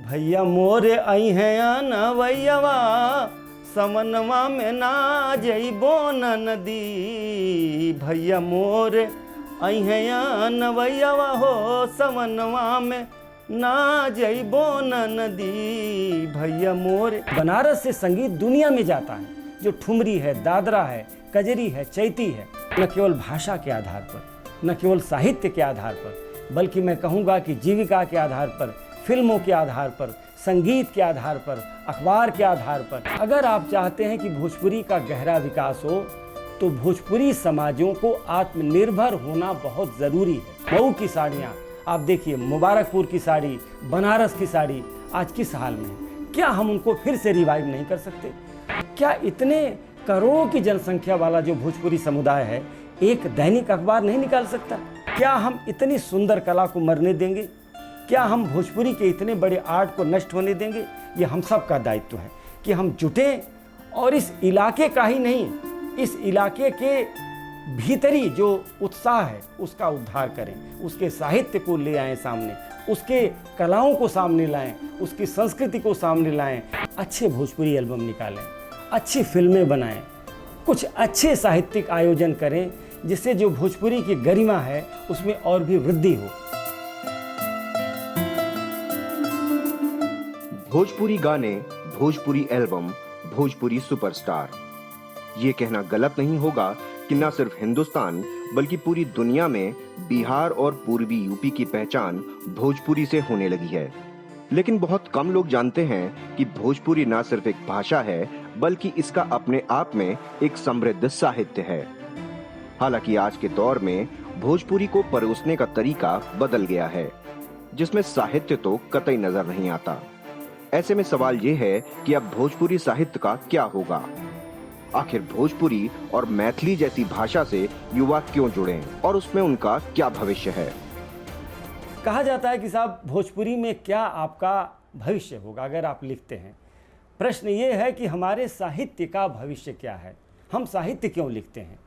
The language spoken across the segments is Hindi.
भैया मोरे आई हैं नवैयवा, समनवा में ना जइबो न नदी। भैया मोरे आई हैं नवैयवा हो, समनवा में ना जइबो न नदी। भैया मोरे। बनारस से संगीत दुनिया में जाता है, जो ठुमरी है, दादरा है, कजरी है, चैती है, न केवल भाषा के आधार पर, न केवल साहित्य के आधार पर, बल्कि मैं कहूँगा कि जीविका के आधार पर, फिल्मों के आधार पर, संगीत के आधार पर, अखबार के आधार पर। अगर आप चाहते हैं कि भोजपुरी का गहरा विकास हो तो भोजपुरी समाजों को आत्मनिर्भर होना बहुत ज़रूरी है। मऊ की साड़ियाँ आप देखिए, मुबारकपुर की साड़ी, बनारस की साड़ी आज किस हाल में है। क्या हम उनको फिर से रिवाइव नहीं कर सकते? क्या इतने करोड़ों की जनसंख्या वाला जो भोजपुरी समुदाय है एक दैनिक अखबार नहीं निकाल सकता? क्या हम इतनी सुंदर कला को मरने देंगे? क्या हम भोजपुरी के इतने बड़े आर्ट को नष्ट होने देंगे? ये हम सब का दायित्व है कि हम जुटें और इस इलाके का ही नहीं, इस इलाके के भीतरी जो उत्साह है उसका उद्धार करें, उसके साहित्य को ले आएं सामने, उसके कलाओं को सामने लाएं, उसकी संस्कृति को सामने लाएं। अच्छे भोजपुरी एल्बम निकालें, अच्छी फिल्में बनाएं, कुछ अच्छे साहित्यिक आयोजन करें, जिससे जो भोजपुरी की गरिमा है उसमें और भी वृद्धि हो। भोजपुरी गाने, भोजपुरी एल्बम, भोजपुरी सुपरस्टार। ये कहना गलत नहीं होगा कि न सिर्फ हिंदुस्तान बल्कि पूरी दुनिया में बिहार और पूर्वी यूपी की पहचान भोजपुरी से होने लगी है। लेकिन बहुत कम लोग जानते हैं कि भोजपुरी न सिर्फ एक भाषा है बल्कि इसका अपने आप में एक समृद्ध साहित्य है। हालांकि आज के दौर में भोजपुरी को परोसने का तरीका बदल गया है, जिसमें साहित्य तो कतई नजर नहीं आता। ऐसे में सवाल ये है कि अब भोजपुरी साहित्य का क्या होगा? आखिर भोजपुरी और मैथिली जैसी भाषा से युवा क्यों जुड़ें और उसमें उनका क्या भविष्य है? कहा जाता है कि साहब भोजपुरी में क्या आपका भविष्य होगा अगर आप लिखते हैं। प्रश्न ये है कि हमारे साहित्य का भविष्य क्या है? हम साहित्य क्यों लिखते हैं?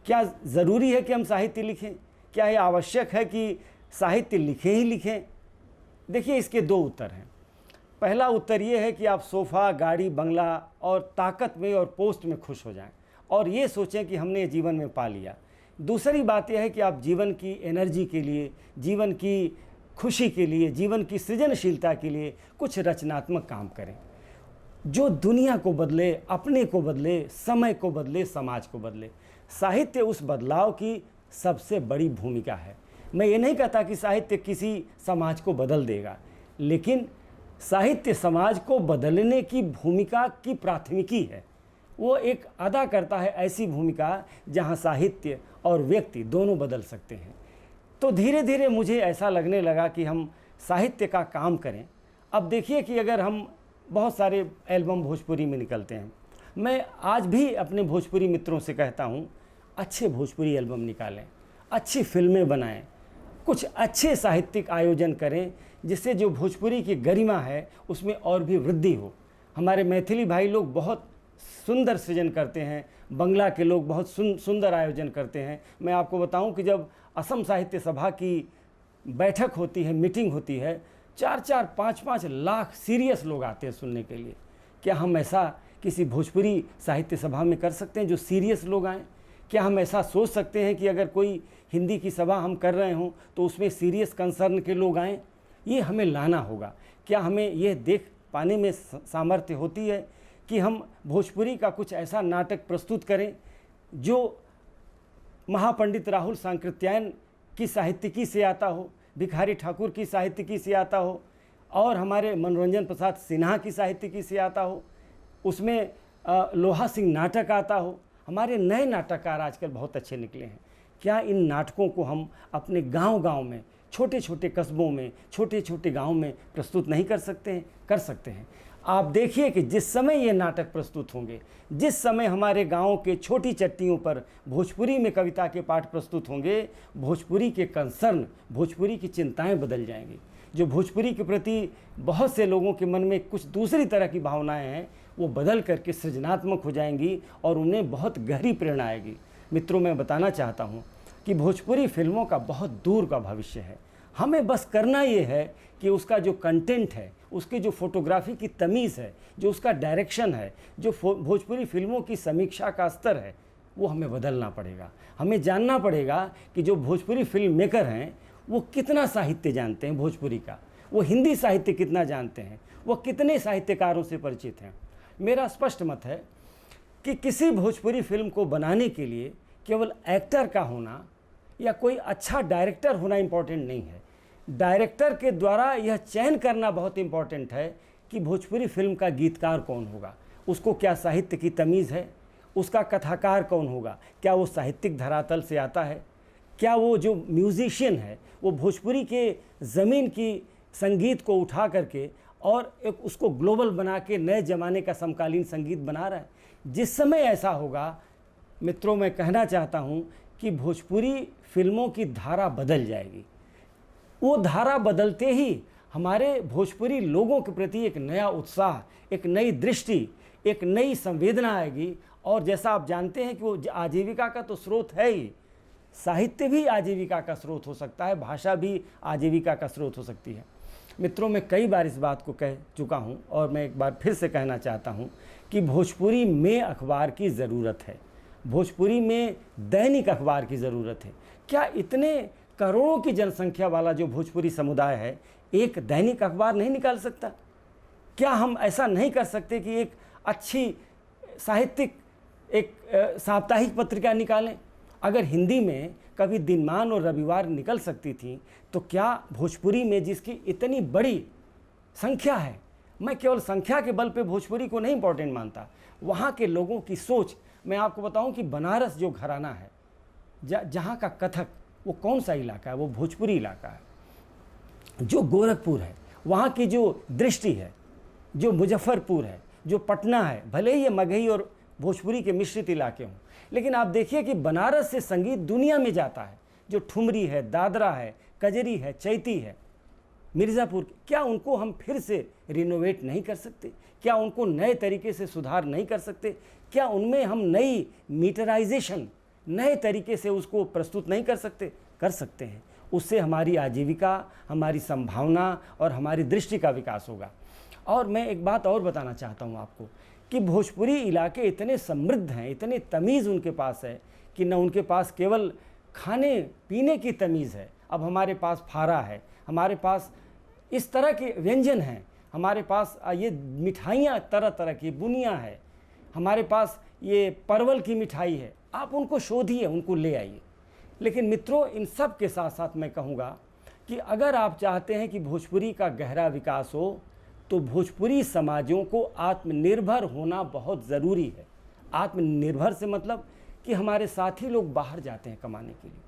क्या ज़रूरी है कि हम साहित्य लिखें? क्या ये आवश्यक है कि साहित्य लिखें ही लिखें? देखिए, इसके दो उत्तर हैं। पहला उत्तर ये है कि आप सोफ़ा, गाड़ी, बंगला और ताकत में और पोस्ट में खुश हो जाएं और ये सोचें कि हमने जीवन में पा लिया। दूसरी बात यह है कि आप जीवन की एनर्जी के लिए, जीवन की खुशी के लिए, जीवन की सृजनशीलता के लिए कुछ रचनात्मक काम करें जो दुनिया को बदले, अपने को बदले, समय को बदले, समाज को बदले। साहित्य उस बदलाव की सबसे बड़ी भूमिका है। मैं ये नहीं कहता कि साहित्य किसी समाज को बदल देगा, लेकिन साहित्य समाज को बदलने की भूमिका की प्राथमिकी है। वो एक अदा करता है ऐसी भूमिका जहाँ साहित्य और व्यक्ति दोनों बदल सकते हैं। तो धीरे धीरे मुझे ऐसा लगने लगा कि हम साहित्य का काम करें। अब देखिए कि अगर हम बहुत सारे एल्बम भोजपुरी में निकलते हैं, मैं आज भी अपने भोजपुरी मित्रों से कहता हूँ, अच्छे भोजपुरी एल्बम निकालें, अच्छी फिल्में बनाएं, कुछ अच्छे साहित्यिक आयोजन करें, जिससे जो भोजपुरी की गरिमा है उसमें और भी वृद्धि हो। हमारे मैथिली भाई लोग बहुत सुंदर सृजन करते हैं, बंगला के लोग बहुत सुंदर आयोजन करते हैं। मैं आपको बताऊं कि जब असम साहित्य सभा की बैठक होती है, मीटिंग होती है, 4-4, 5-5 लाख सीरियस लोग आते हैं सुनने के लिए। क्या हम ऐसा किसी भोजपुरी साहित्य सभा में कर सकते हैं जो सीरियस लोग आएँ? क्या हम ऐसा सोच सकते हैं कि अगर कोई हिंदी की सभा हम कर रहे हों तो उसमें सीरियस कंसर्न के लोग आएँ? ये हमें लाना होगा। क्या हमें यह देख पाने में सामर्थ्य होती है कि हम भोजपुरी का कुछ ऐसा नाटक प्रस्तुत करें जो महापंडित राहुल सांकृत्यायन की साहित्यिकी से आता हो, भिखारी ठाकुर की साहित्यिकी से आता हो और हमारे मनोरंजन प्रसाद सिन्हा की साहित्यिकी से आता हो, उसमें लोहा सिंह नाटक आता हो। हमारे नए नाटककार आजकल बहुत अच्छे निकले हैं। क्या इन नाटकों को हम अपने गांव-गांव में, छोटे छोटे कस्बों में, छोटे छोटे गांव में प्रस्तुत नहीं कर सकते हैं? कर सकते हैं। आप देखिए कि जिस समय ये नाटक प्रस्तुत होंगे, जिस समय हमारे गांव के छोटी चट्टियों पर भोजपुरी में कविता के पाठ प्रस्तुत होंगे, भोजपुरी के कंसर्न, भोजपुरी की चिंताएं बदल जाएंगी। जो भोजपुरी के प्रति बहुत से लोगों के मन में कुछ दूसरी तरह की भावनाएं हैं, वो बदल करके सृजनात्मक हो जाएंगी और उन्हें बहुत गहरी प्रेरणा आएगी। मित्रों, मैं बताना चाहता हूँ कि भोजपुरी फिल्मों का बहुत दूर का भविष्य है। हमें बस करना ये है कि उसका जो कंटेंट है, उसकी जो फोटोग्राफी की तमीज़ है, जो उसका डायरेक्शन है, जो भोजपुरी फिल्मों की समीक्षा का स्तर है, वो हमें बदलना पड़ेगा। हमें जानना पड़ेगा कि जो भोजपुरी फिल्म मेकर हैं वो कितना साहित्य जानते हैं भोजपुरी का, वो हिंदी साहित्य कितना जानते हैं, वो कितने साहित्यकारों से परिचित हैं। मेरा स्पष्ट मत है कि किसी भोजपुरी फिल्म को बनाने के लिए केवल एक्टर का होना या कोई अच्छा डायरेक्टर होना इम्पोर्टेंट नहीं है। डायरेक्टर के द्वारा यह चयन करना बहुत इम्पोर्टेंट है कि भोजपुरी फिल्म का गीतकार कौन होगा, उसको क्या साहित्य की तमीज़ है, उसका कथाकार कौन होगा, क्या वो साहित्यिक धरातल से आता है, क्या वो जो म्यूजिशियन है वो भोजपुरी के ज़मीन की संगीत को उठा करके और एक उसको ग्लोबल बना के नए ज़माने का समकालीन संगीत बना रहा है। जिस समय ऐसा होगा मित्रों, मैं कहना चाहता हूँ कि भोजपुरी फिल्मों की धारा बदल जाएगी। वो धारा बदलते ही हमारे भोजपुरी लोगों के प्रति एक नया उत्साह, एक नई दृष्टि, एक नई संवेदना आएगी। और जैसा आप जानते हैं कि वो आजीविका का तो स्रोत है ही, साहित्य भी आजीविका का स्रोत हो सकता है, भाषा भी आजीविका का स्रोत हो सकती है। मित्रों, मैं कई बार इस बात को कह चुका हूँ और मैं एक बार फिर से कहना चाहता हूँ कि भोजपुरी में अखबार की ज़रूरत है, भोजपुरी में दैनिक अखबार की ज़रूरत है। क्या इतने करोड़ों की जनसंख्या वाला जो भोजपुरी समुदाय है एक दैनिक अखबार नहीं निकाल सकता? क्या हम ऐसा नहीं कर सकते कि एक अच्छी साहित्यिक एक साप्ताहिक पत्रिका निकालें? अगर हिंदी में कभी दिनमान और रविवार निकल सकती थी, तो क्या भोजपुरी में जिसकी इतनी बड़ी संख्या है, मैं केवल संख्या के बल पे भोजपुरी को नहीं इम्पोर्टेंट मानता, वहाँ के लोगों की सोच। मैं आपको बताऊं कि बनारस जो घराना है, जहाँ का कथक, वो कौन सा इलाका है? वो भोजपुरी इलाका है। जो गोरखपुर है, वहाँ की जो दृष्टि है, जो मुजफ्फरपुर है, जो पटना है, भले ही ये मगही और भोजपुरी के मिश्रित इलाके हों, लेकिन आप देखिए कि बनारस से संगीत दुनिया में जाता है। जो ठुमरी है, दादरा है, कजरी है, चैती है, मिर्ज़ापुर, क्या उनको हम फिर से रिनोवेट नहीं कर सकते? क्या उनको नए तरीके से सुधार नहीं कर सकते? क्या उनमें हम नई मीटराइजेशन, नए तरीके से उसको प्रस्तुत नहीं कर सकते? कर सकते हैं। उससे हमारी आजीविका, हमारी संभावना और हमारी दृष्टि का विकास होगा। और मैं एक बात और बताना चाहता हूँ आपको कि भोजपुरी इलाके इतने समृद्ध हैं, इतने तमीज़ उनके पास है कि न उनके पास केवल खाने पीने की तमीज़ है, अब हमारे पास फारा है, हमारे पास इस तरह के व्यंजन हैं, हमारे पास ये मिठाइयाँ तरह तरह की, बुनिया है, हमारे पास ये परवल की मिठाई है। आप उनको शोधिए, उनको ले आइए। लेकिन मित्रों, इन सब के साथ साथ मैं कहूँगा कि अगर आप चाहते हैं कि भोजपुरी का गहरा विकास हो, तो भोजपुरी समाजों को आत्मनिर्भर होना बहुत ज़रूरी है। आत्मनिर्भर से मतलब कि हमारे साथी लोग बाहर जाते हैं कमाने के लिए।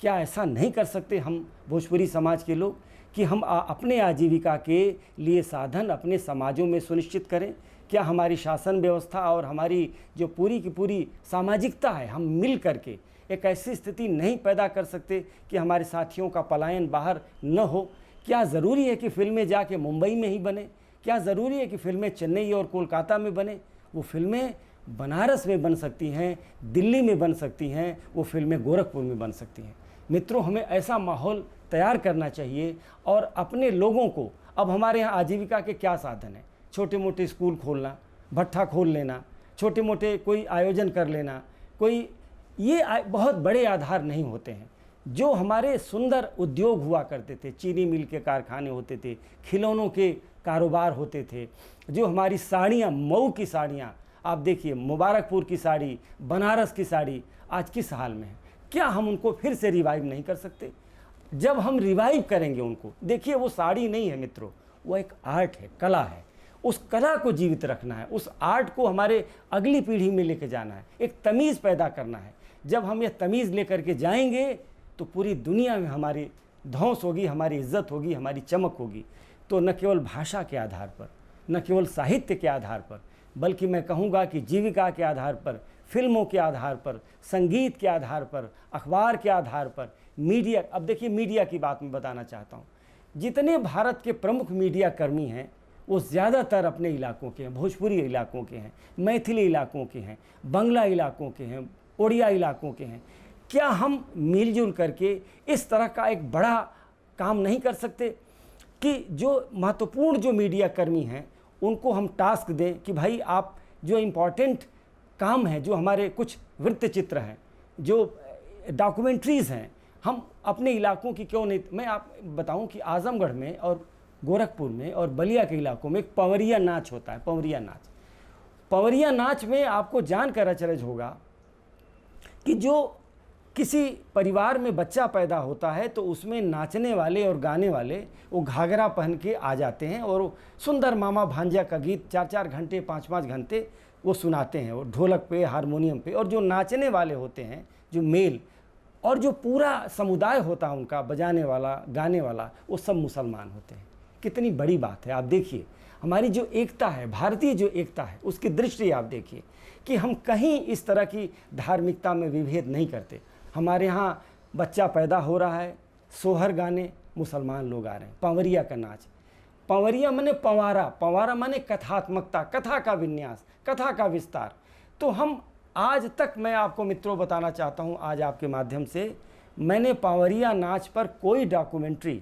क्या ऐसा नहीं कर सकते हम भोजपुरी समाज के लोग कि हम अपने आजीविका के लिए साधन अपने समाजों में सुनिश्चित करें? क्या हमारी शासन व्यवस्था और हमारी जो पूरी की पूरी सामाजिकता है, हम मिल करके एक ऐसी स्थिति नहीं पैदा कर सकते कि हमारे साथियों का पलायन बाहर न हो? क्या ज़रूरी है कि फिल्में जाके मुंबई में ही बने? क्या ज़रूरी है कि फिल्में चेन्नई और कोलकाता में बने? वो फिल्में बनारस में बन सकती हैं, दिल्ली में बन सकती हैं, वो फिल्में गोरखपुर में बन सकती हैं। मित्रों, हमें ऐसा माहौल तैयार करना चाहिए और अपने लोगों को, अब हमारे यहाँ आजीविका के क्या साधन हैं? छोटे मोटे स्कूल खोलना, भट्ठा खोल लेना, छोटे मोटे कोई आयोजन कर लेना, कोई ये बहुत बड़े आधार नहीं होते हैं। जो हमारे सुंदर उद्योग हुआ करते थे, चीनी मिल के कारखाने होते थे, खिलौनों के कारोबार होते थे, जो हमारी साड़ियाँ, मऊ की साड़ियाँ, आप देखिए, मुबारकपुर की साड़ी, बनारस की साड़ी आज किस हाल में है? क्या हम उनको फिर से रिवाइव नहीं कर सकते? जब हम रिवाइव करेंगे उनको, देखिए वो साड़ी नहीं है मित्रों, वो एक आर्ट है, कला है। उस कला को जीवित रखना है, उस आर्ट को हमारे अगली पीढ़ी में लेके जाना है, एक तमीज़ पैदा करना है। जब हम ये तमीज़ लेकर के जाएंगे तो पूरी दुनिया में हमारी धौंस होगी, हमारी इज्जत होगी, हमारी चमक होगी। तो न केवल भाषा के आधार पर, न केवल साहित्य के आधार पर, बल्कि मैं कहूँगा कि जीविका के आधार पर, फिल्मों के आधार पर, संगीत के आधार पर, अखबार के आधार पर, मीडिया। अब देखिए, मीडिया की बात मैं बताना चाहता हूँ। जितने भारत के प्रमुख मीडिया कर्मी हैं वो ज़्यादातर अपने इलाकों के हैं, भोजपुरी इलाकों के हैं, मैथिली इलाकों के हैं, बंगला इलाकों के हैं, उड़िया इलाकों के हैं। क्या हम मिलजुल करके इस तरह का एक बड़ा काम नहीं कर सकते कि जो महत्वपूर्ण जो मीडिया कर्मी हैं उनको हम टास्क दें कि भाई आप जो इम्पोर्टेंट काम है, जो हमारे कुछ वृत्त चित्र हैं, जो डॉक्यूमेंट्रीज़ हैं, हम अपने इलाकों की क्यों नहीं। मैं आप बताऊं कि आजमगढ़ में और गोरखपुर में और बलिया के इलाकों में एक पंवरिया नाच होता है। पंवरिया नाच में आपको जानकर अचरज होगा कि जो किसी परिवार में बच्चा पैदा होता है तो उसमें नाचने वाले और गाने वाले वो घाघरा पहन के आ जाते हैं और सुंदर मामा भांजा का गीत 4-4 घंटे 5-5 घंटे वो सुनाते हैं, वो ढोलक पे, हारमोनियम पे। और जो नाचने वाले होते हैं, जो मेल और जो पूरा समुदाय होता है उनका बजाने वाला, गाने वाला, वो सब मुसलमान होते हैं। कितनी बड़ी बात है। आप देखिए हमारी जो एकता है, भारतीय जो एकता है, उसकी दृष्टि आप देखिए कि हम कहीं इस तरह की धार्मिकता में विभेद नहीं करते। हमारे यहाँ बच्चा पैदा हो रहा है, सोहर गाने मुसलमान लोग आ रहे हैं, पंवरिया का नाच। पंवरिया माने पंवारा माने कथात्मकता, कथा का विन्यास, कथा का विस्तार। तो हम आज तक, मैं आपको मित्रों बताना चाहता हूँ आज आपके माध्यम से, मैंने पंवरिया नाच पर कोई डॉक्यूमेंट्री,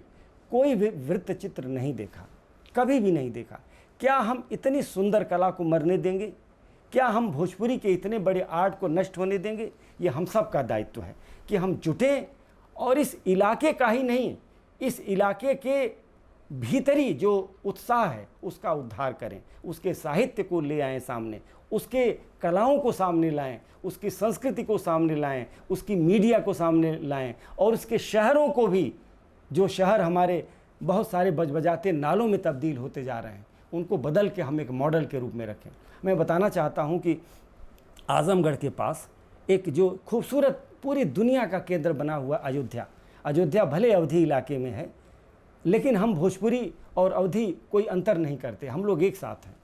कोई वृत्त चित्र नहीं देखा, कभी भी नहीं देखा। क्या हम इतनी सुंदर कला को मरने देंगे? क्या हम भोजपुरी के इतने बड़े आर्ट को नष्ट होने देंगे? ये हम सब का दायित्व है कि हम जुटें और इस इलाके का ही नहीं, इस इलाके के भीतरी जो उत्साह है उसका उद्धार करें, उसके साहित्य को ले आएँ सामने, उसके कलाओं को सामने लाएं, उसकी संस्कृति को सामने लाएं, उसकी मीडिया को सामने लाएं और उसके शहरों को भी, जो शहर हमारे बहुत सारे बजबजाते नालों में तब्दील होते जा रहे हैं, उनको बदल के हम एक मॉडल के रूप में रखें। मैं बताना चाहता हूं कि आजमगढ़ के पास एक जो खूबसूरत पूरी दुनिया का केंद्र बना हुआ अयोध्या भले अवधी इलाके में है, लेकिन हम भोजपुरी और अवधी कोई अंतर नहीं करते, हम लोग एक साथ हैं।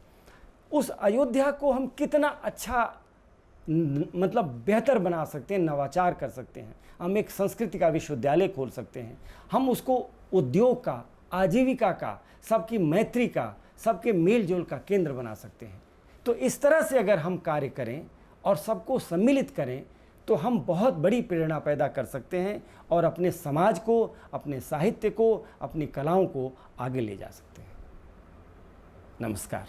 उस अयोध्या को हम कितना अच्छा मतलब बेहतर बना सकते हैं, नवाचार कर सकते हैं। हम एक संस्कृति का विश्वविद्यालय खोल सकते हैं, हम उसको उद्योग का, आजीविका का, सबकी मैत्री का, सबके मेल जोल का केंद्र बना सकते हैं। तो इस तरह से अगर हम कार्य करें और सबको सम्मिलित करें तो हम बहुत बड़ी प्रेरणा पैदा कर सकते हैं और अपने समाज को, अपने साहित्य को, अपनी कलाओं को आगे ले जा सकते हैं। नमस्कार।